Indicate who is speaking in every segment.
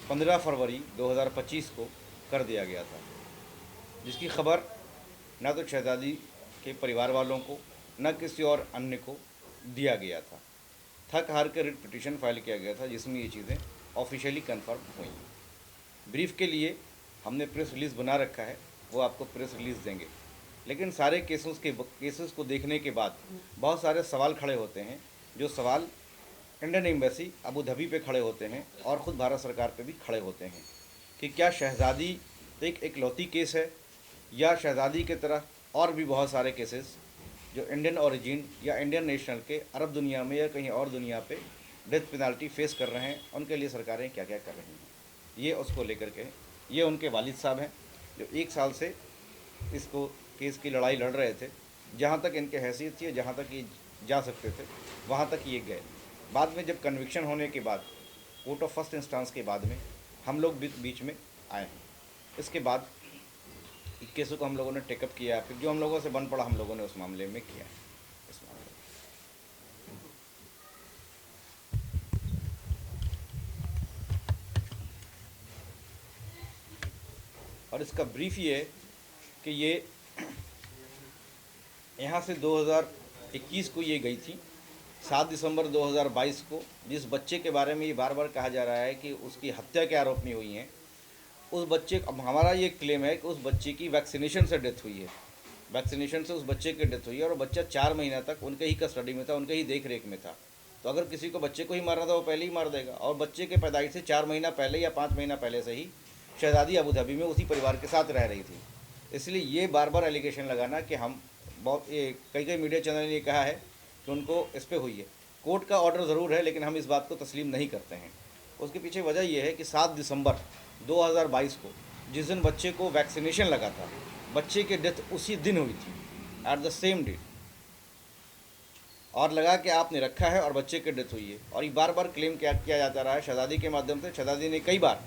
Speaker 1: 15 फरवरी 2025 को कर दिया गया था, जिसकी खबर न तो शहजादी के परिवार वालों को न किसी और अन्य को दिया गया था। थक हार के रिट पिटीशन फाइल किया गया था, जिसमें ये चीज़ें ऑफिशियली कंफर्म हुई। ब्रीफ के लिए हमने प्रेस रिलीज़ बना रखा है, वो आपको प्रेस रिलीज़ देंगे। लेकिन सारे केसेस को देखने के बाद बहुत सारे सवाल खड़े होते हैं, जो सवाल इंडियन एम्बेसी अबू धाबी पे खड़े होते हैं और ख़ुद भारत सरकार पे भी खड़े होते हैं कि क्या शहज़ादी एक इकलौती केस है, या शहज़ादी की तरह और भी बहुत सारे केसेस जो इंडियन ओरिजिन या इंडियन नेशनल के अरब दुनिया में या कहीं और दुनिया पे डेथ पेनल्टी फेस कर रहे हैं, उनके लिए सरकारें क्या क्या कर रही हैं, ये उसको लेकर के। ये उनके वालिद साहब हैं जो 1 साल से इसको केस की लड़ाई लड़ रहे थे। जहाँ तक इनके हैसियत थी, जहाँ तक ये जा सकते थे, वहाँ तक ये गए। बाद में जब कन्विक्शन होने के बाद, कोर्ट ऑफ फर्स्ट इंस्टेंस के बाद में हम लोग बीच में आए हैं। इसके बाद केसों को हम लोगों ने टेकअप किया, फिर जो हम लोगों से बन पड़ा हम लोगों ने उस मामले में किया है। इस मामले में और इसका ब्रीफ ये है कि ये यहाँ से 2021 को ये गई थी। 7 दिसंबर 2022 को जिस बच्चे के बारे में ये बार बार कहा जा रहा है कि उसकी हत्या के आरोप में हुई हैं, उस बच्चे, अब हमारा ये क्लेम है कि उस बच्चे की वैक्सीनेशन से डेथ हुई है। वैक्सीनेशन से उस बच्चे की डेथ हुई है और बच्चा 4 महीना तक उनके ही कस्टडी में था, उनके ही देख रेख में था। तो अगर किसी को बच्चे को ही मारना था, वो पहले ही मार देगा। और बच्चे के पैदाइश से 4 महीना पहले या 5 महीना पहले से ही शहज़ादी अबू धाबी में उसी परिवार के साथ रह रही थी। इसलिए ये बार बार एलिगेशन लगाना कि हम बहुत, कई कई मीडिया चैनल ने ये कहा है कि उनको इस पर हुई है। कोर्ट का ऑर्डर ज़रूर है, लेकिन हम इस बात को तस्लीम नहीं करते हैं। उसके पीछे वजह यह है कि 7 दिसंबर 2022 को जिस दिन बच्चे को वैक्सीनेशन लगा था, बच्चे की डेथ उसी दिन हुई थी, एट द सेम डेट। और लगा कि आपने रखा है और बच्चे की डेथ हुई है। और ये बार बार क्लेम किया जाता रहा है शहज़ादी के माध्यम से। शहज़ादी ने कई बार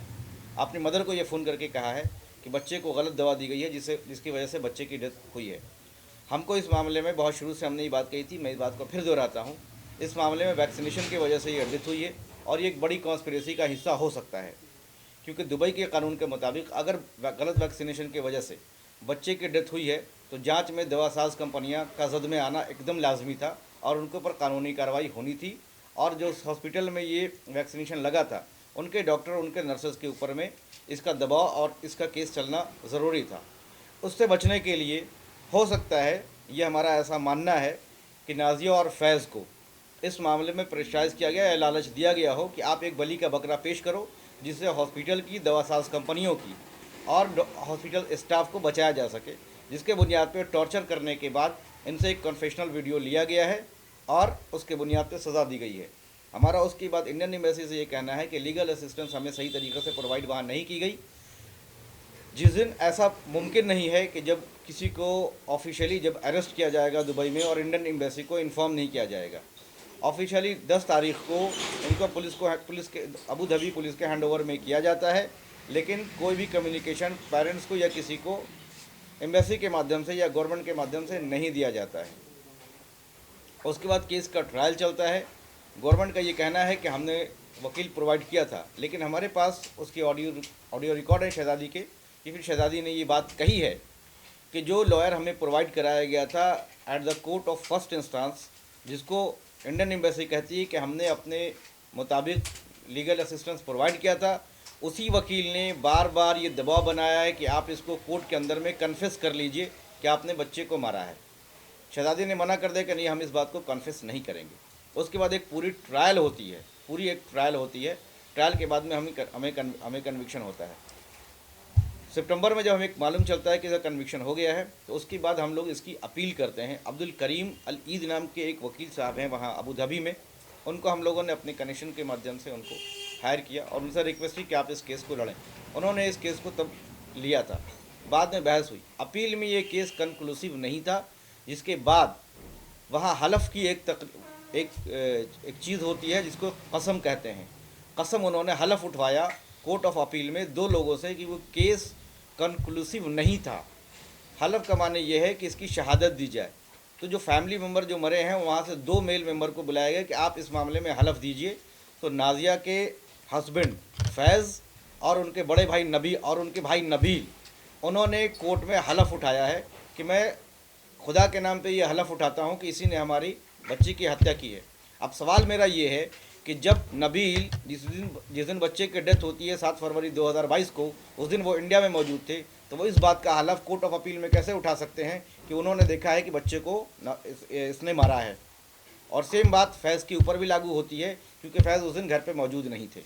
Speaker 1: अपनी मदर को ये फ़ोन करके कहा है कि बच्चे को गलत दवा दी गई है, जिसकी वजह से बच्चे की डेथ हुई है। हमको इस मामले में बहुत शुरू से हमने ये बात कही थी, मैं इस बात को फिर दोहराता हूँ, इस मामले में वैक्सीनेशन की वजह से ये डेथ हुई है और ये एक बड़ी कॉन्स्पिरेसी का हिस्सा हो सकता है। क्योंकि दुबई के कानून के मुताबिक अगर गलत वैक्सीनेशन की वजह से बच्चे की डेथ हुई है, तो जांच में दवासाज कंपनियां का जद में आना एकदम लाजमी था और उनके ऊपर कानूनी कार्रवाई होनी थी। और जो हॉस्पिटल में ये वैक्सीनेशन लगा था, उनके डॉक्टर, उनके नर्सेज के ऊपर में इसका दबाव और इसका केस चलना ज़रूरी था। उससे बचने के लिए हो सकता है, ये हमारा ऐसा मानना है कि नाजिया और फैज़ को इस मामले में प्रेशराइज़ किया गया या लालच दिया गया हो कि आप एक बली का बकरा पेश करो, जिससे हॉस्पिटल की, दवासाज कंपनियों की और हॉस्पिटल स्टाफ को बचाया जा सके। जिसके बुनियाद पर टॉर्चर करने के बाद इनसे एक कन्फेशनल वीडियो लिया गया है और उसके बुनियाद पर सज़ा दी गई है। हमारा उसके बाद इंडियन एम्बेसी से ये कहना है कि लीगल असिस्टेंस हमें सही तरीके से प्रोवाइड वहाँ नहीं की गई। जिस दिन ऐसा मुमकिन नहीं है कि जब किसी को ऑफिशियली जब अरेस्ट किया जाएगा दुबई में और इंडियन एम्बेसी को इन्फॉर्म नहीं किया जाएगा। ऑफिशियली 10 तारीख को इनको पुलिस के अबू धाबी पुलिस के हैंडओवर में किया जाता है, लेकिन कोई भी कम्युनिकेशन पेरेंट्स को या किसी को एम्बेसी के माध्यम से या गवर्नमेंट के माध्यम से नहीं दिया जाता है। उसके बाद केस का ट्रायल चलता है। गवर्नमेंट का ये कहना है कि हमने वकील प्रोवाइड किया था, लेकिन हमारे पास उसकी ऑडियो रिकॉर्ड है शहज़ादी के, कि फिर शहज़ादी ने ये बात कही है कि जो लॉयर हमें प्रोवाइड कराया गया था at the court of first instance, जिसको इंडियन एम्बेसी कहती है कि हमने अपने मुताबिक लीगल असिस्टेंस प्रोवाइड किया था, उसी वकील ने बार बार ये दबाव बनाया है कि आप इसको कोर्ट के अंदर में कन्फेस कर लीजिए कि आपने बच्चे को मारा है। शहज़ादी ने मना कर दिया कि नहीं, हम इस बात को कन्फेस नहीं करेंगे। उसके बाद एक पूरी ट्रायल होती है, ट्रायल के बाद में हमें कन्विक्शन होता है। सितंबर में जब हमें मालूम चलता है कि इसका कन्विक्शन हो गया है, तो उसके बाद हम लोग इसकी अपील करते हैं। अब्दुल करीम अल ईद नाम के एक वकील साहब हैं वहाँ अबू धाबी में, उनको हम लोगों ने अपने कनेक्शन के माध्यम से उनको हायर किया और उनसे रिक्वेस्ट की कि आप इस केस को लड़ें। उन्होंने इस केस को तब लिया था। बाद में बहस हुई, अपील में ये केस कंक्लूसिव नहीं था, जिसके बाद वहाँ हलफ की एक चीज़ होती है जिसको कसम कहते हैं। कसम उन्होंने हलफ उठवाया कोर्ट ऑफ अपील में 2 लोगों से कि वो केस कंक्लूसिव नहीं था। हलफ का माने ये है कि इसकी शहादत दी जाए। तो जो फैमिली मेम्बर जो मरे हैं, वहाँ से 2 मेल मेम्बर को बुलाया गया कि आप इस मामले में हलफ दीजिए। तो नाजिया के हस्बैंड फैज़ और उनके बड़े भाई नबी और उनके भाई नबील, उन्होंने कोर्ट में हलफ उठाया है कि मैं खुदा के नाम पे ये हलफ उठाता हूँ कि इसी ने हमारी बच्ची की हत्या की है। अब सवाल मेरा ये है कि जब नबील जिस दिन बच्चे की डेथ होती है 7 फरवरी 2022 को, उस दिन वो इंडिया में मौजूद थे, तो वो इस बात का हलफ कोर्ट ऑफ अपील में कैसे उठा सकते हैं कि उन्होंने देखा है कि बच्चे को इसने मारा है। और सेम बात फैज़ के ऊपर भी लागू होती है, क्योंकि फैज़ उस दिन घर पे मौजूद नहीं थे।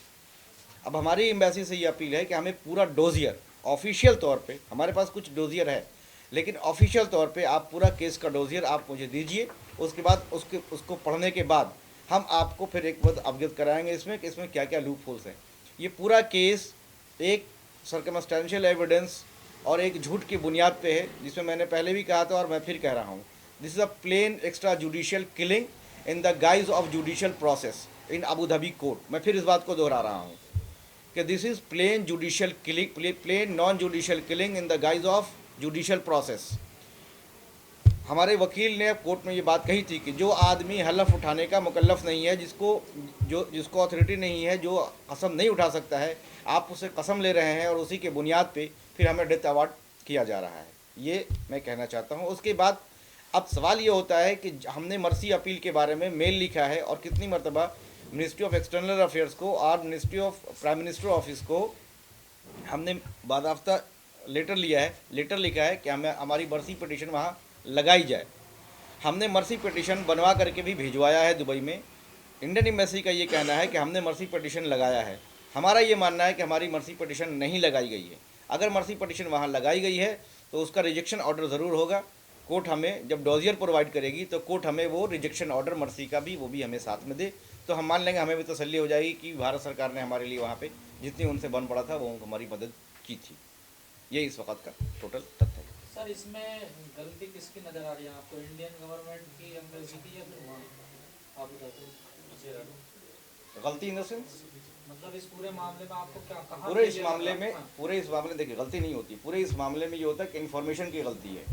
Speaker 1: अब हमारी एम्बेसी से ये अपील है कि हमें पूरा डोजियर, ऑफिशियल तौर पे हमारे पास कुछ डोजियर है, लेकिन ऑफिशियल तौर पे आप पूरा केस का डोजियर आप मुझे दीजिए। उसके बाद उसको पढ़ने के बाद हम आपको फिर एक बार अवगत कराएंगे इसमें कि इसमें क्या क्या लूप होल्स हैं। ये पूरा केस एक सर्कमस्टेंशियल एविडेंस और एक झूठ की बुनियाद पे है, जिसमें मैंने पहले भी कहा था और मैं फिर कह रहा हूँ, this is a plain extra judicial killing in the guise of judicial process in Abu Dhabi court. मैं फिर इस बात को दोहरा रहा हूँ कि this is plain judicial killing, plain non judicial killing in the guise of judicial process. हमारे वकील ने कोर्ट में ये बात कही थी कि जो आदमी हलफ उठाने का मुकल्लफ नहीं है, जिसको अथॉरिटी नहीं है, जो कसम नहीं उठा सकता है, आप उसे कसम ले रहे हैं और उसी के बुनियाद पे फिर हमें डेथ अवार्ड किया जा रहा है। ये मैं कहना चाहता हूँ। उसके बाद अब सवाल ये होता है कि हमने मर्सी अपील के बारे में मेल लिखा है और कितनी मरतबा मिनिस्ट्री ऑफ एक्सटर्नल अफेयर्स को और ministry of prime minister office को हमने बाकायदा लेटर लिखा है कि हमें हमारी मर्सी पिटीशन वहाँ लगाई जाए। हमने मर्सी पिटीशन बनवा करके भी भिजवाया है दुबई में। इंडियन एम्बेसी का ये कहना है कि हमने मर्सी पिटीशन लगाया है। हमारा ये मानना है कि हमारी मर्सी पिटीशन नहीं लगाई गई है। अगर मर्सी पिटीशन वहाँ लगाई गई है तो उसका रिजेक्शन ऑर्डर ज़रूर होगा। कोर्ट हमें जब डोजियर प्रोवाइड करेगी तो कोर्ट हमें वो रिजेक्शन ऑर्डर मर्सी का भी वो भी हमें साथ में दे, तो हम मान लेंगे, हमें भी तसल्ली हो जाएगी कि भारत सरकार ने हमारे लिए वहाँ पे जितनी उनसे बन पड़ा था वो हमारी मदद की थी। ये इस वक्त का टोटल तथ्य है।
Speaker 2: सर, इसमें गलती किसकी नज़र आ रही है आपको, इंडियन गवर्नमेंट की, एम्बेसी की, या फिर वहाँ आप बताते?
Speaker 1: गलती इन द सेंस
Speaker 2: मतलब इस पूरे मामले में आपको क्या कहा?
Speaker 1: पूरे इस मामले देखिए, गलती नहीं होती। पूरे इस मामले में ये होता है कि इन्फॉर्मेशन की गलती है।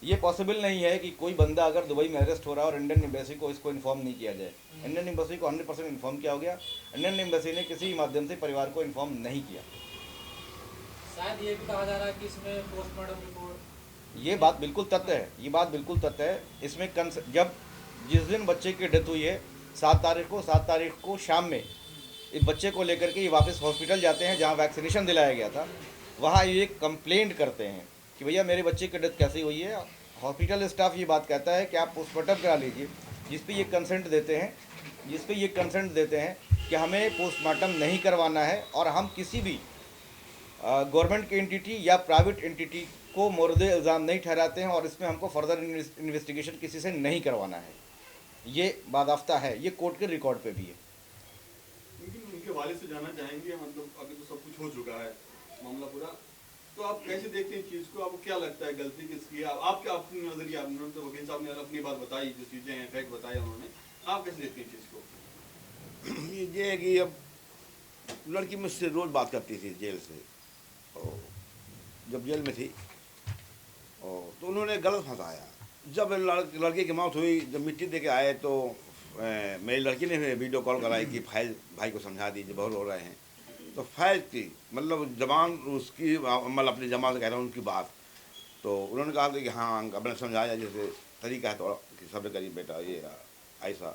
Speaker 1: ये पॉसिबल नहीं है कि कोई बंदा अगर दुबई में अरेस्ट हो रहा है और इंडियन एम्बेसी को इसको इन्फॉर्म नहीं किया जाए। इंडियन एम्बेसी को 100% इन्फॉर्म किया हो गया। इंडियन एम्बेसी ने किसी माध्यम से परिवार को इन्फॉर्म नहीं किया।
Speaker 2: शायद ये भी कहा जा रहा है कि इसमें पोस्टमार्टम रिपोर्ट,
Speaker 1: ये बात बिल्कुल तथ्य है। ये बात बिल्कुल तथ्य है। इसमें जब जिस दिन बच्चे की डेथ हुई है 7 तारीख को शाम में इस बच्चे को लेकर के ये वापस हॉस्पिटल जाते हैं जहाँ वैक्सीनेशन दिलाया गया था। वहाँ ये कंप्लेंट करते हैं कि भैया मेरे बच्चे की डेथ कैसी हुई है। हॉस्पिटल स्टाफ ये बात कहता है कि आप पोस्टमार्टम करा लीजिए, जिस पे ये कंसेंट देते हैं कि हमें पोस्टमार्टम नहीं करवाना है और हम किसी भी गवर्नमेंट की एंटिटी या प्राइवेट एंटिटी को मोर्द इल्ज़ाम नहीं ठहराते हैं और इसमें हमको फर्दर इन्वेस्टिगेशन किसी से नहीं करवाना है। ये बाकायदा है, ये कोर्ट के रिकॉर्ड पे भी है।
Speaker 3: लेकिन उनके वालिद से जानना चाहेंगे, मतलब अभी तो सब कुछ हो चुका है मामला पूरा, तो आप कैसे देखते हैं चीज़ को? आपको क्या लगता है गलती किसकी है? आप क्या अपनी नजरिया, आपने तो वकील साहब ने अपनी बात बताई, जो चीज़ें हैं फैक्ट बताया उन्होंने, आप कैसे देखते हैं चीज़ को?
Speaker 4: ये है कि अब लड़की मुझसे रोज़ बात करती थी जेल से, और जब जेल में थी और तो उन्होंने गलत फंसाया। जब लड़के की मौत हुई, जब मिट्टी दे के आए तो मेरी लड़की ने वीडियो कॉल कराई कि फैज़ भाई को समझा दीजिए, बहुत रो रहे हैं। तो फैज़ की मतलब जबान उसकी, मतलब अपनी जबान से कह रहा हूँ उनकी बात, तो उन्होंने कहा था कि हाँ अपने समझाया, जैसे तरीका है थोड़ा कि सब्र करिए बेटा, ये ऐसा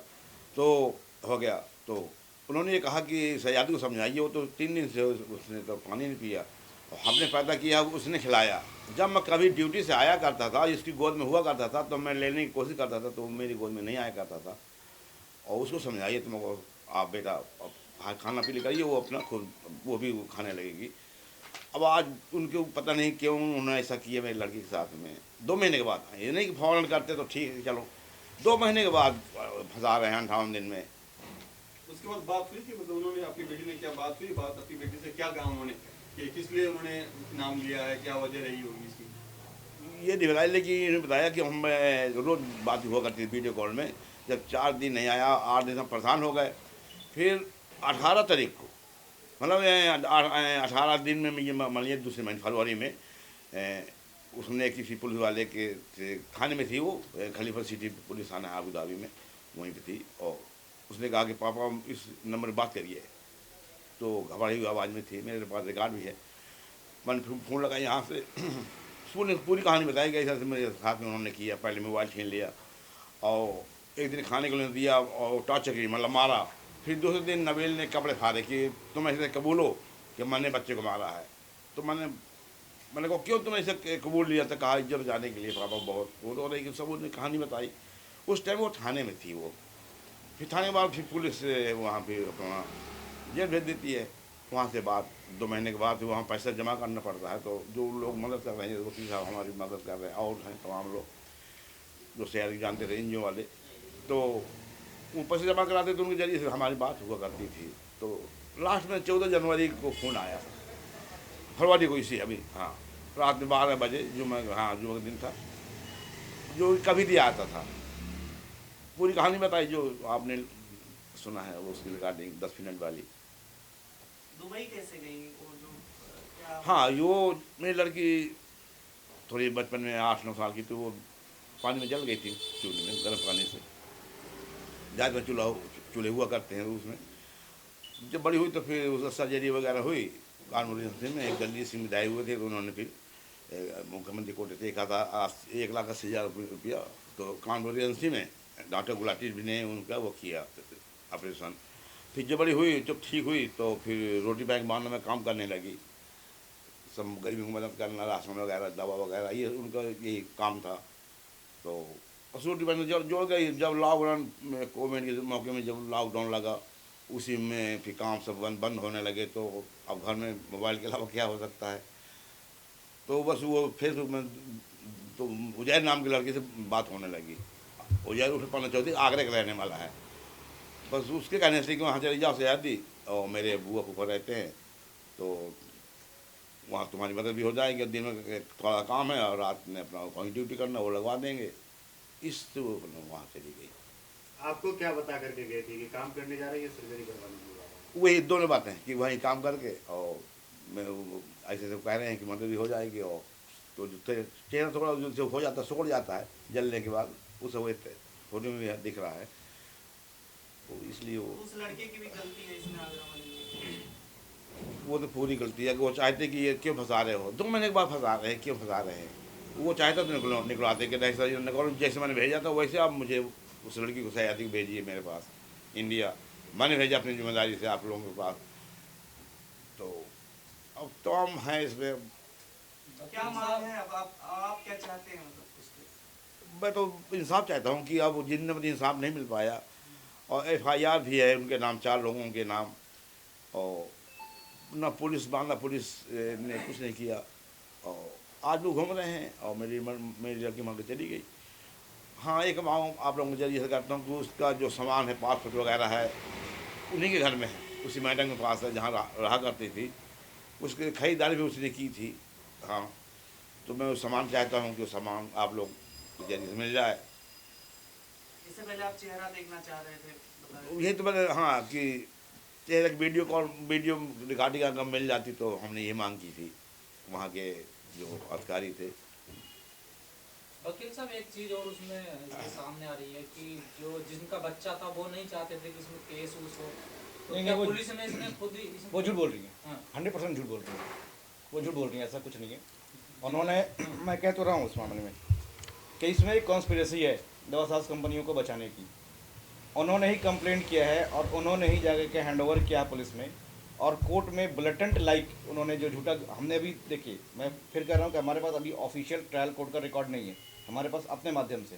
Speaker 4: तो हो गया। तो उन्होंने ये कहा कि सयादी को समझाइए, वो तो 3 दिन से उसने तो पानी नहीं पिया, हमने पैदा किया, उसने खिलाया। जब मैं कभी ड्यूटी से आया करता था, इसकी गोद में हुआ करता था, तो मैं लेने की कोशिश करता था, तो मेरी गोद में नहीं आया करता था। और उसको समझाइए तुम, आप बेटा खाना पी करिए, वो अपना खुद वो भी खाने लगेगी। अब आज उनको पता नहीं क्यों उन्होंने ऐसा किया मेरी लड़की के साथ में। 2 महीने के बाद, ये नहीं कि फ़ौरन करते तो ठीक है चलो, 2 महीने के बाद फंसा रहे हैं 58 दिन में।
Speaker 3: उसके बाद बात हुई कि मतलब उन्होंने, अपनी बेटी ने क्या बात हुई, बात अपनी बेटी से क्या कहा उन्होंने कि किस लिए उन्होंने नाम लिया है, क्या वजह रही होगी इसकी?
Speaker 4: ये दिखाई, लेकिन इन्होंने बताया कि हम रोज़ बात हुआ करती थी वीडियो कॉल में। जब 4 दिन नहीं आया, 8 दिन हम परेशान हो गए। फिर 18 तारीख को, मतलब 18 दिन में ये मानिए दूसरे महीने फरवरी में, उसने किसी पुलिस वाले के थाने में थी, वो खलीफा सिटी पुलिस थाना है अबू धाबी में, वहीं पे थी। और उसने कहा कि पापा इस नंबर पर बात करिए। तो तो घबराई हुई आवाज़ में थी, मेरे पास रिकॉर्ड भी है। मैंने फ़ोन लगाया यहाँ से पूरी कहानी बताई कि ऐसा मेरे साथ में उन्होंने किया, पहले मोबाइल छीन लिया और एक दिन खाने को नहीं दिया और टॉर्चर की, मतलब मारा। फिर दूसरे दिन नबील ने कपड़े फाड़े कि तुम ऐसे कबूलो कि मैंने बच्चे को मारा है। तो मैंने कहा क्यों तुम ऐसे कबूल लिया? था कहा इज्जत जाने के लिए पापा बहुत वो रो रही कि सब उसने कहानी बताई। उस टाइम वो थाने में थी वो। फिर थाने के बाद फिर पुलिस वहाँ पे अपना जेल भेज देती है। वहाँ से बाद 2 महीने के बाद वहाँ पैसा जमा करना पड़ता है। तो जो लोग मदद कर रहे हैं, वकील साहब हमारी मदद कर रहे हैं और हैं तमाम लोग जो शहर जानते थे एनजीओ वाले, तो वो पैसे जमा कराते तो उनके जरिए से हमारी बात हुआ करती थी। तो लास्ट में 14 जनवरी को फ़ोन आया, फरवरी को इसी अभी, हाँ रात में 12 बजे जुम्मे, हाँ जुम्मे का दिन था, जो कभी दिया आता था। पूरी कहानी बताई जो आपने सुना है वो उसकी रिकॉर्डिंग 10 मिनट वाली।
Speaker 5: दुबई कैसे गई वो जो क्या?
Speaker 4: हाँ वो मेरी लड़की थोड़ी बचपन में 8-9 साल की, तो वो पानी में जल गई थी, चूल्हे में गर्म पानी से। जात में चूल्हे हुआ करते हैं उसमें। जब बड़ी हुई तो फिर उसका सर्जरी वगैरह हुई कानपुर में। एक गली से दाए हुए थे, तो उन्होंने फिर मुख्यमंत्री कोटे से 1,80,000 रुपया, तो कानपुर एजेंसी में डॉक्टर गुलाटी ने उनका वो किया ऑपरेशन। फिर जब बड़ी हुई, जब ठीक हुई, तो फिर रोटी बैंक बांधने में काम करने लगी, सब गरीबों की मदद करना, राशन वगैरह, दवा वगैरह, ये उनका यही काम था। तो रोटी बैंक जब जोड़ गई। जब लॉकडाउन में कोविड के मौके में जब लॉकडाउन लगा, उसी में फिर काम सब बंद होने लगे। तो अब घर में मोबाइल के अलावा क्या हो सकता है? तो बस वो फेसबुक में तो उजैर नाम के लड़के से बात होने लगी। उजैर उसे पढ़ना चाहती, आगरा का रहने वाला है। बस उसके कहने से कि वहाँ चली जाओ सयादी, और मेरे बुआ फूफा रहते हैं, तो वहाँ तुम्हारी मदद भी हो जाएगी। दिन में थोड़ा काम है और रात में अपना कहीं ड्यूटी करना, वो लगवा देंगे। इस तो वहाँ चली गई।
Speaker 6: आपको क्या बता करके गए थे कि काम करने जा रही है, सर्जरी करवाने जा रही है?
Speaker 4: वही दोनों बातें कि वहीं काम करके, और मैं ऐसे सब कह रहे हैं कि मदद भी हो जाएगी। और तो चेहरा थोड़ा जो हो जाता है, सिकुड़ जाता है जलने के बाद, उस वही फोटो में भी दिख रहा है। तो इसलिए
Speaker 5: उस लड़के की भी गलती है इसमें आगरा वाले की।
Speaker 4: वो तो पूरी गलती है कि वो चाहते कि ये क्यों फंसा रहे हो, 2 महीने के बाद फंसा रहे हैं, क्यों फंसा रहे हैं? वो चाहता तो निकलवाते कि जैसे मैंने भेजा था वैसे आप मुझे उस लड़की को सयादी को भेजिए मेरे पास इंडिया। मैंने भेजा अपनी जिम्मेदारी से आप लोगों के पास। तो अब तो हम हैं इसमें।
Speaker 5: क्या मांग है अब आप क्या चाहते हैं मतलब उसके?
Speaker 4: मैं तो इंसाफ चाहता हूँ कि अब जिनमें इंसाफ नहीं मिल पाया, और FIR भी है उनके नाम, 4 लोगों के नाम, और ना पुलिस बांधा, पुलिस ने कुछ नहीं किया। और आज लोग घूम रहे हैं, और मेरी लड़की मांग के चली गई। हाँ एक मांग आप लोगों के जरिए से करता हूँ कि उसका जो सामान है, पासपोर्ट वगैरह है, उन्हीं के घर में है, उसी मैडम के पास है जहाँ रहा करती थी। उसकी खरीदारी भी उसने की थी। हाँ तो मैं उस सामान चाहता हूँ कि वो सामान आप लोग के जरिए से मिल जाए।
Speaker 5: इससे पहले आप चेहरा देखना चाह रहे थे, बताइए।
Speaker 4: यही तो मैंने, हाँ कि चेहरे की वीडियो रिकॉर्डिंग अगर मिल जाती तो हमने ये मांग की थी वहाँ के जो अधिकारी थे।
Speaker 2: वकील साहब एक चीज और उसमें इसके सामने आ रही है कि जो जिनका बच्चा था वो नहीं चाहते थे कि इसमें केस उस हो, तो
Speaker 1: नहीं,
Speaker 2: क्या
Speaker 1: वो-
Speaker 2: पुलिस ने इसमें खुद ही
Speaker 1: वो झूठ बोल रही है,
Speaker 2: हाँ।
Speaker 1: 100% झूठ बोल रही है। वो झूठ बोल रही है, ऐसा कुछ नहीं है। उन्होंने, मैं कह तो रहा हूँ उस मामले में कि इसमें एक कॉन्स्पिरेसी है दवासाज कंपनियों को बचाने की। उन्होंने ही कंप्लेंट किया है और उन्होंने ही जाकर के हैंडओवर किया पुलिस में, और कोर्ट में ब्लटेंट लाइक उन्होंने जो झूठा, हमने अभी देखिए, मैं फिर कह रहा हूँ कि हमारे पास अभी ऑफिशियल ट्रायल कोर्ट का रिकॉर्ड नहीं है, हमारे पास अपने माध्यम से,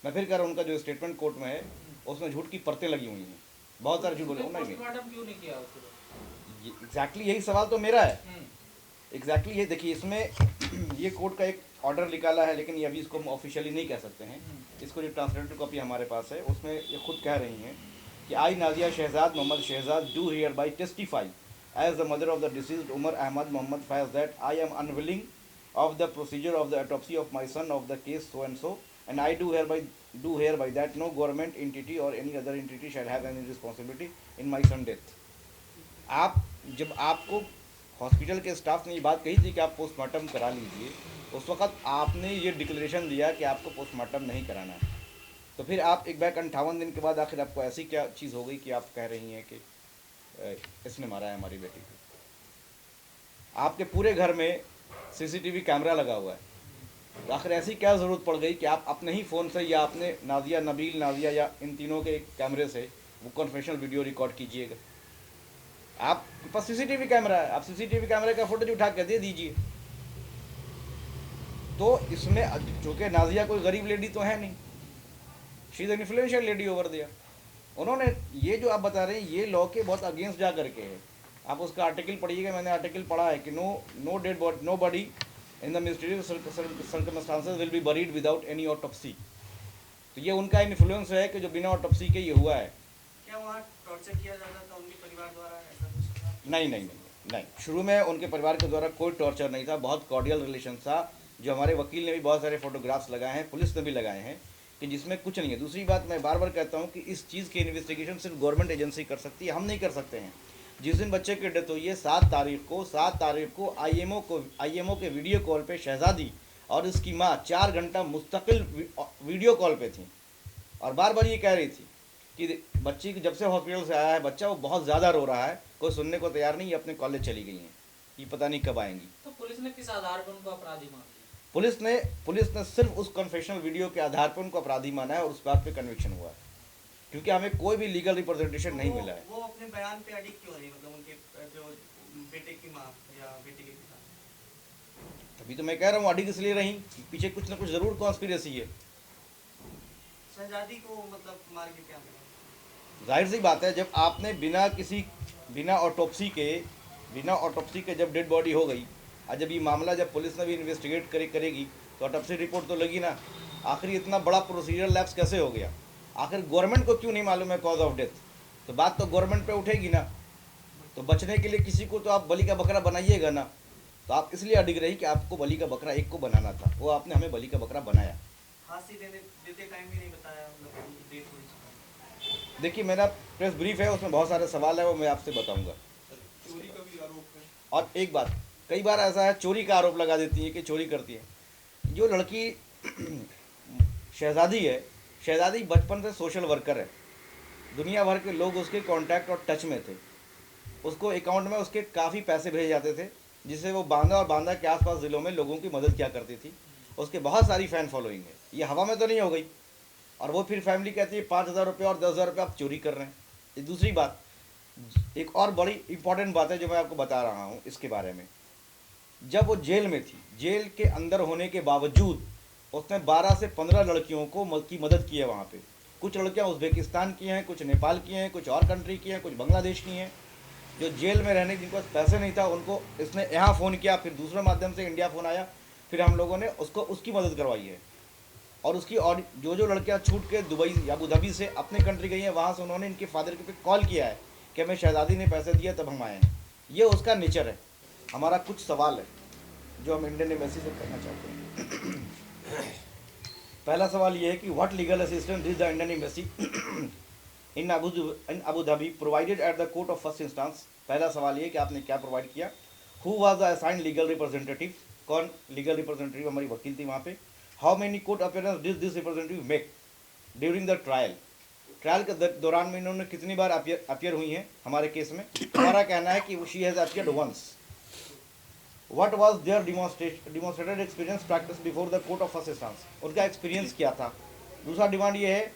Speaker 1: मैं फिर कह रहा हूँ उनका जो स्टेटमेंट कोर्ट में है उसमें झूठ की परतें लगी हुई हैं, बहुत सारे झूठ बोले उन्होंने।
Speaker 2: पोस्टमार्टम क्यों नहीं किया उसको?
Speaker 1: एग्जैक्टली यही सवाल तो मेरा है।
Speaker 2: हम्म।
Speaker 1: एग्जैक्टली ये देखिए, इसमें ये कोर्ट का एक ऑर्डर निकाला है, लेकिन ये अभी इसको हम ऑफिशियली नहीं कह सकते हैं। इसको जो ट्रांसलेटेड कॉपी हमारे पास है उसमें ये खुद कह रही हैं कि I Nazia Shahzad Mohammad Shahzad do hereby testify as the mother of the deceased Umar Ahmed Mohammad Faiz that I am unwilling of the procedure of the autopsy of my son of the case so and so, and I do hereby that no government entity or any other entity shall have any responsibility in my son death। आप जब आपको hospital के staff ने ये बात कही थी कि आप पोस्टमार्टम करा लीजिए, उस वक्त आपने ये डिक्लेरेशन दिया कि आपको पोस्टमार्टम नहीं कराना है, तो फिर आप एक बैग 58 दिन के बाद आखिर आपको ऐसी क्या चीज़ हो गई कि आप कह रही हैं कि इसने मारा है हमारी बेटी को। आपके पूरे घर में सीसीटीवी कैमरा लगा हुआ है, तो आखिर ऐसी क्या ज़रूरत पड़ गई कि आप अपने ही फ़ोन से या अपने नादिया, नबील, नादिया या इन तीनों के कैमरे से वो कन्फेशनल वीडियो रिकॉर्ड कीजिएगा। आपके पास सीसीटीवी कैमरा है, आप सीसीटीवी कैमरे का फुटेज उठा के दे दीजिए। तो इसमें चूँकि नाजिया कोई गरीब लेडी तो है नहीं, she is an influential lady over दिया। उन्होंने ये जो आप बता रहे हैं ये लॉ के बहुत अगेंस्ट जा करके है। आप उसका आर्टिकल पढ़िएगा, मैंने आर्टिकल पढ़ा है कि no dead body, no body in the mysterious circumstances will be buried without any autopsy. तो ये उनका इन्फ्लुएंस है कि जो बिना ऑटोप्सी के ये हुआ है।
Speaker 5: क्या वहाँ टॉर्चर किया जाता था उनके परिवार द्वारा, ऐसा कुछ था?
Speaker 1: नहीं, शुरू में उनके परिवार के द्वारा कोई टॉर्चर नहीं था, बहुत कॉर्डियल रिलेशन था। जो हमारे वकील ने भी बहुत सारे फोटोग्राफ्स लगाए हैं, पुलिस ने भी लगाए हैं, कि जिसमें कुछ नहीं है। दूसरी बात, मैं बार बार कहता हूँ कि इस चीज़ की इन्वेस्टिगेशन सिर्फ गवर्नमेंट एजेंसी कर सकती है, हम नहीं कर सकते हैं। जिस दिन बच्चे की डेथ हुई है 7 तारीख को आईएमओ के वीडियो कॉल पे शहजादी और उसकी माँ 4 घंटा मुस्तकिल वीडियो कॉल पे थी और बार बार ये कह रही थी कि बच्ची जब से हॉस्पिटल से आया है बच्चा वो बहुत ज़्यादा रो रहा है, कोई सुनने को तैयार नहीं, ये अपने कॉलेज चली गई हैं, ये पता नहीं कब आएंगी।
Speaker 2: तो पुलिस ने किस आधार पर उनको अपराधी मान लिया?
Speaker 1: पुलिस ने सिर्फ उस कन्फेशनल वीडियो के आधार पर उनको अपराधी माना है और उस बात पे कन्विक्शन हुआ है, क्योंकि हमें कोई भी लीगल रिप्रेजेंटेशन नहीं मिला है।
Speaker 5: वो अपने बयान पे अडिग क्यों रही, मतलब उनके जो बेटे की माँ या बेटे के पिता?
Speaker 1: तभी तो मैं कह रहा हूँ अडिग इसलिए रही कि पीछे कुछ ना कुछ ज़रूर कॉन्स्पिरेसी है।
Speaker 5: शहजादी को मतलब मार के क्या मिला?
Speaker 1: जाहिर सी बात है, जब आपने बिना ऑटोप्सी के जब डेड बॉडी हो गई और जब ये मामला जब पुलिस ने भी इन्वेस्टिगेट करेगी तो ऑटोप्सी रिपोर्ट तो लगी ना। आखिर इतना बड़ा प्रोसीजर लैप्स कैसे हो गया? आखिर गवर्नमेंट को क्यों नहीं मालूम है कॉज ऑफ डेथ? तो बात तो गवर्नमेंट पे उठेगी ना। तो बचने के लिए किसी को तो आप बलि का बकरा बनाइएगा ना। तो आप इसलिए अडिग रही कि आपको बलि का बकरा एक को बनाना था, वो आपने हमें बलि का बकरा बनाया।
Speaker 5: फांसी देते टाइम भी नहीं बताया, मतलब उनकी डेथ हुई।
Speaker 1: देखिए, मेरा प्रेस ब्रीफ है, उसमें बहुत सारे सवाल है, वो मैं आपसे बताऊंगा।
Speaker 3: चोरी का भी आरोप है।
Speaker 1: और एक बात, कई बार ऐसा है चोरी का आरोप लगा देती है कि चोरी करती है। जो लड़की शहजादी बचपन से सोशल वर्कर है, दुनिया भर के लोग उसके कांटेक्ट और टच में थे। उसको अकाउंट में उसके काफ़ी पैसे भेजे जाते थे, जिससे वो बांदा और बांदा के आसपास ज़िलों में लोगों की मदद किया करती थी। उसके बहुत सारी फ़ैन फॉलोइंग है, ये हवा में तो नहीं हो गई। और वो फिर फैमिली कहती है 5,000 रुपये और 10,000 रुपये आप चोरी कर रहे हैं। ये दूसरी बात, एक और बड़ी इंपॉर्टेंट बात है जो मैं आपको बता रहा हूँ इसके बारे में। जब वो जेल में थी, जेल के अंदर होने के बावजूद उसने 12 से 15 लड़कियों की मदद की है वहाँ पे। कुछ लड़कियाँ उज़्बेकिस्तान की हैं, कुछ नेपाल की हैं, कुछ और कंट्री की हैं, कुछ बांग्लादेश की हैं। जो जेल में रहने जिनको पैसे नहीं था उनको इसने यहाँ फ़ोन किया, फिर दूसरे माध्यम से इंडिया फ़ोन आया, फिर हम लोगों ने उसकी मदद करवाई है। और उसकी और जो लड़कियाँ छूट के दुबई या अबू धाबी से अपने कंट्री गई हैं, वहाँ से उन्होंने इनके फादर के पे कॉल किया है कि हमें शहजादी ने पैसे दिए तब हम आए हैं। ये उसका नेचर है। हमारा कुछ सवाल है जो हम इंडियन एम्बेसी से करना चाहते हैं। पहला सवाल ये है कि what legal assistance is the Indian embassy in Abu Dhabi provided at the court of first instance. पहला सवाल ये कि आपने क्या प्रोवाइड किया। Who was the assigned legal representative, कौन लीगल रिप्रेजेंटेटिव हमारी वकील थी वहाँ पे। How many court appearance did this representative make during the trial के दौरान में इन्होंने कितनी बार अपीयर हुई हैं हमारे केस में। हमारा कहना है कि she has appeared once. What was their demonstrated experience practice before the court of first instance? उनका एक्सपीरियंस क्या था। दूसरा डिमांड ये है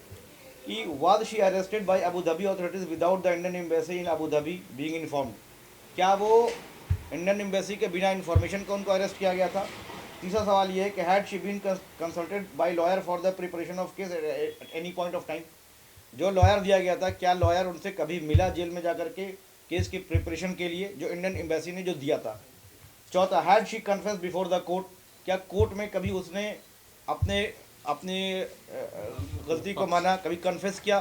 Speaker 1: कि was she arrested by Abu Dhabi authorities without the Indian embassy in Abu Dhabi being informed? क्या वो Indian embassy के बिना इन्फॉर्मेशन को उनको अरेस्ट किया गया था। तीसरा सवाल ये है कि had she been consulted by lawyer for the preparation of case at any point of time. जो लॉयर दिया गया था, क्या लॉयर उनसे कभी मिला जेल में जाकर के केस की प्रिपरेशन के लिए, जो इंडियन एम्बेसी ने जो दिया था। चौथा, had she confess before the court, क्या कोर्ट में कभी उसने अपनी गलती को माना, कभी कन्फेस किया।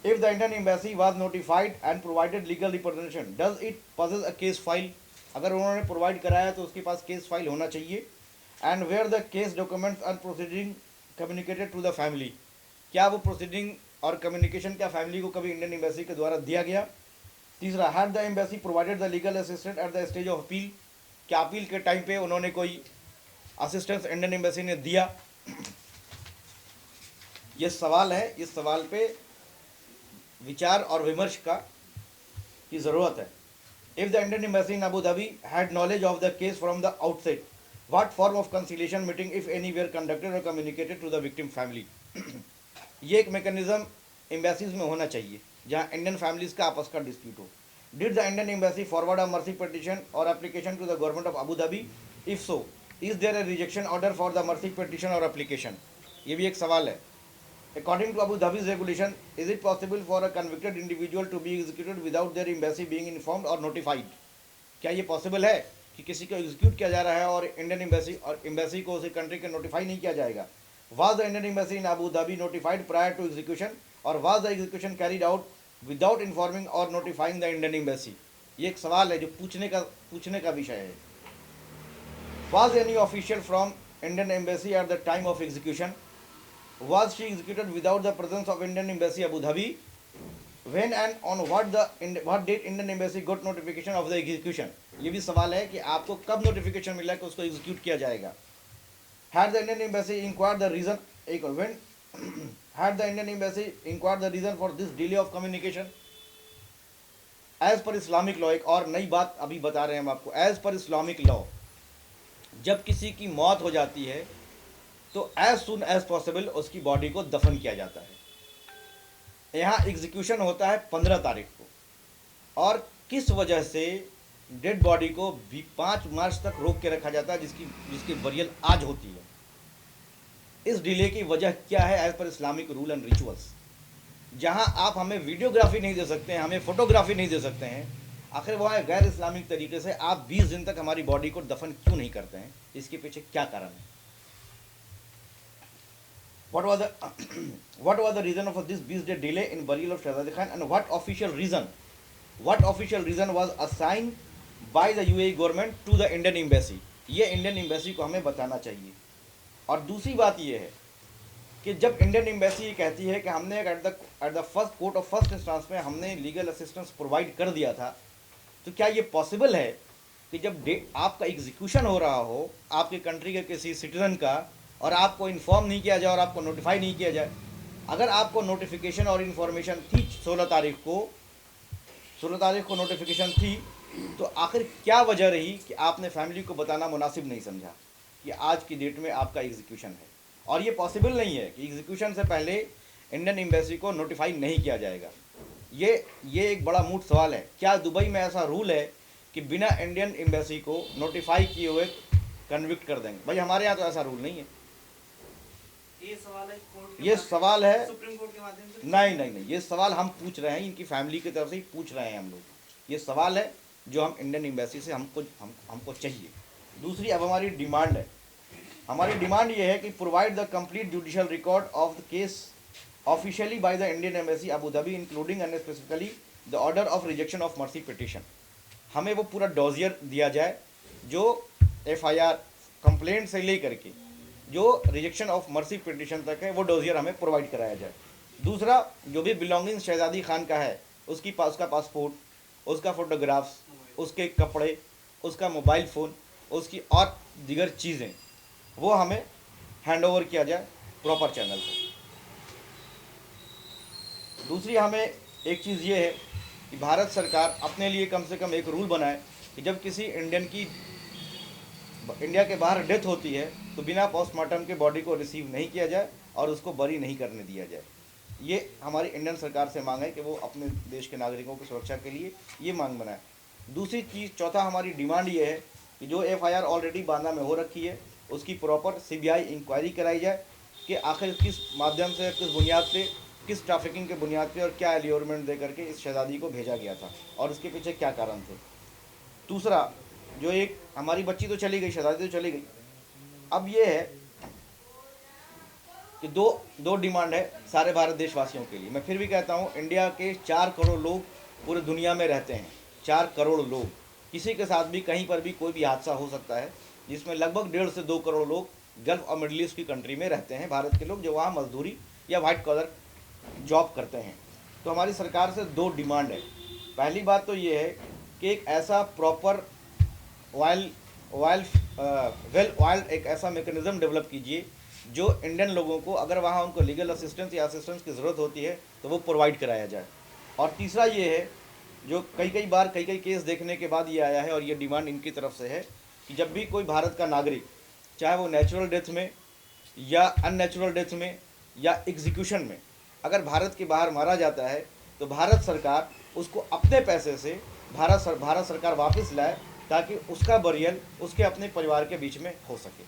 Speaker 1: If the Indian embassy was notified and provided legal representation does it possess a case file. अगर उन्होंने प्रोवाइड कराया तो उसके पास केस फाइल होना चाहिए। And were the case documents and proceeding communicated to the family, क्या वो प्रोसीडिंग और कम्युनिकेशन क्या फैमिली को कभी इंडियन एम्बेसी के द्वारा दिया गया। तीसरा, had the embassy provided the legal assistant at the stage of appeal, क्या अपील के टाइम पे उन्होंने कोई असिस्टेंस इंडियन एम्बेसी ने दिया। ये सवाल है, इस सवाल पे विचार और विमर्श का की ज़रूरत है। If the Indian embassy in Abu Dhabi had knowledge of the case from the outset, what form of conciliation meeting if any were conducted और communicated to the victim family. ये एक मैकेनिज्म एम्बेसीज में होना चाहिए जहाँ Indian families का आपस का डिस्प्यूट हो। Did the Indian embassy forward a mercy petition और application to the government of Abu Dhabi? If so, is there a rejection order for the mercy petition और एप्लीकेशन? ये भी एक सवाल है। According to Abu Dhabi's regulation, is it possible for a convicted individual to be executed without their embassy being informed or notified? क्या ये possible है कि किसी को एग्जीक्यूट किया जा रहा है और इंडियन एम्बेसी को उसी कंट्री के नोटिफाई नहीं किया जाएगा? Was the Indian embassy in Abu Dhabi notified prior to execution or was the execution carried out without informing or notifying the Indian embassy? ये एक सवाल है जो पूछने का विषय है। Was any official from Indian embassy at the time of execution? Was she executed without the presence of Indian embassy Abu Dhabi? When and on what date Indian embassy got notification of the execution? ये भी सवाल है कि आपको कब notification मिला कि उसको एग्जीक्यूट किया जाएगा। Had the Indian embassy inquired the reason? When had the Indian embassy inquired the reason for this delay of communication? As per Islamic law, एक और नई बात अभी बता रहे हैं हम आपको। As per Islamic law, जब किसी की मौत हो जाती है तो एज सुन एज पॉसिबल उसकी बॉडी को दफन किया जाता है। यहाँ एग्जीक्यूशन होता है 15 तारीख को और किस वजह से डेड बॉडी को भी 5 मार्च तक रोक के रखा जाता है जिसकी बरियल आज होती है। इस डिले की वजह क्या है as per Islamic rule and rituals? जहाँ आप हमें वीडियोग्राफी नहीं दे सकते हैं, हमें फोटोग्राफी नहीं दे सकते हैं, आखिर वहाँ गैर इस्लामिक तरीके से आप 20 दिन तक हमारी बॉडी को दफन क्यों नहीं करते हैं? इसके पीछे क्या कारण है? What was the reason of this 20-day delay in burial of Shahzadi Khan, and what official reason was assigned by the UAE government to the Indian embassy? ये इंडियन एम्बेसी को हमें बताना चाहिए। और दूसरी बात ये है कि जब इंडियन एम्बेसी ये कहती है कि हमने at the first court of first instance में हमने लीगल असिस्टेंस प्रोवाइड कर दिया था, तो क्या ये पॉसिबल है कि जब आपका एग्जीक्यूशन हो रहा हो आपके कंट्री के किसी सिटीजन का और आपको इन्फॉर्म नहीं किया जाए और आपको नोटिफाई नहीं किया जाए? अगर आपको नोटिफिकेशन और इन्फॉर्मेशन थी 16 तारीख को नोटिफिकेशन थी, तो आखिर क्या वजह रही कि आपने फैमिली को बताना मुनासिब नहीं समझा कि आज की डेट में आपका एग्जीक्यूशन है? और ये पॉसिबल नहीं है कि एग्जीक्यूशन से पहले इंडियन एम्बेसी को नोटिफाई नहीं किया जाएगा। ये एक बड़ा मूट सवाल है। क्या दुबई में ऐसा रूल है कि बिना इंडियन एम्बेसी को नोटिफाई किए हुए कन्विक्ट कर देंगे? भाई हमारे यहाँ तो ऐसा रूल नहीं है। ये सवाल है
Speaker 5: सुप्रीम कोर्ट के माध्यम से?
Speaker 1: नहीं, ये सवाल हम पूछ रहे हैं, इनकी फैमिली की तरफ से ही पूछ रहे हैं हम लोग। ये सवाल है जो हम इंडियन एम्बेसी से हमको चाहिए। दूसरी अब हमारी डिमांड है। हमारी डिमांड ये है कि provide the complete judicial record of the case officially by the Indian embassy Abu Dhabi including and specifically the order of rejection of mercy petition. हमें वो पूरा डॉजियर दिया जाए जो FIR कंप्लेंट से लेकर के जो रिजेक्शन ऑफ मर्सी पिटिशन तक है, वो डोजियर हमें प्रोवाइड कराया जाए। दूसरा, जो भी बिलोंगिंग शहजादी खान का है उसका पासपोर्ट, उसका फ़ोटोग्राफ्स, उसके कपड़े, उसका मोबाइल फ़ोन, उसकी और दीगर चीज़ें, वो हमें हैंड ओवर किया जाए प्रॉपर चैनल पर। दूसरी हमें एक चीज़ ये है कि भारत सरकार अपने लिए कम से कम एक रूल बनाए कि जब किसी इंडिया के बाहर डेथ होती है तो बिना पोस्टमार्टम के बॉडी को रिसीव नहीं किया जाए और उसको बरी नहीं करने दिया जाए। ये हमारी इंडियन सरकार से मांग है कि वो अपने देश के नागरिकों की सुरक्षा के लिए ये मांग बनाए। दूसरी चीज़, चौथा हमारी डिमांड ये है कि जो FIR ऑलरेडी बांदा में हो रखी है उसकी प्रॉपर CBI इंक्वायरी कराई जाए कि आखिर किस माध्यम से, किस बुनियाद पे, किस ट्रैफिकिंग के बुनियाद पे और क्या एलियोरमेंट दे करके इस शहजादी को भेजा गया था और उसके पीछे क्या कारण थे। दूसरा, जो एक हमारी बच्ची तो चली गई, शहजादी तो चली गई, अब ये है कि दो डिमांड है सारे भारत देशवासियों के लिए। मैं फिर भी कहता हूँ, इंडिया के 4 करोड़ लोग पूरे दुनिया में रहते हैं, 4 करोड़ लोग। किसी के साथ भी कहीं पर भी कोई भी हादसा हो सकता है, जिसमें लगभग 1.5 से 2 करोड़ लोग गल्फ़ और मिडल ईस्ट की कंट्री में रहते हैं, भारत के लोग, जो वहाँ मजदूरी या वाइट कॉलर जॉब करते हैं। तो हमारी सरकार से 2 डिमांड है। पहली बात तो ये है कि एक ऐसा प्रॉपर वेल ऑयल्ड एक ऐसा मैकेनिज्म डेवलप कीजिए जो इंडियन लोगों को, अगर वहाँ उनको लीगल असिस्टेंस या असिस्टेंस की ज़रूरत होती है तो वो प्रोवाइड कराया जाए। और तीसरा ये है जो कई कई केस देखने के बाद ये आया है, और ये डिमांड इनकी तरफ से है कि जब भी कोई भारत का नागरिक, चाहे वो नेचुरल डेथ में या अननेचुरल डेथ में या एग्जीक्यूशन में, अगर भारत के बाहर मारा जाता है तो भारत सरकार उसको अपने पैसे से भारत सरकार वापस लाए, ताकि उसका बरियल उसके अपने परिवार के बीच में हो सके।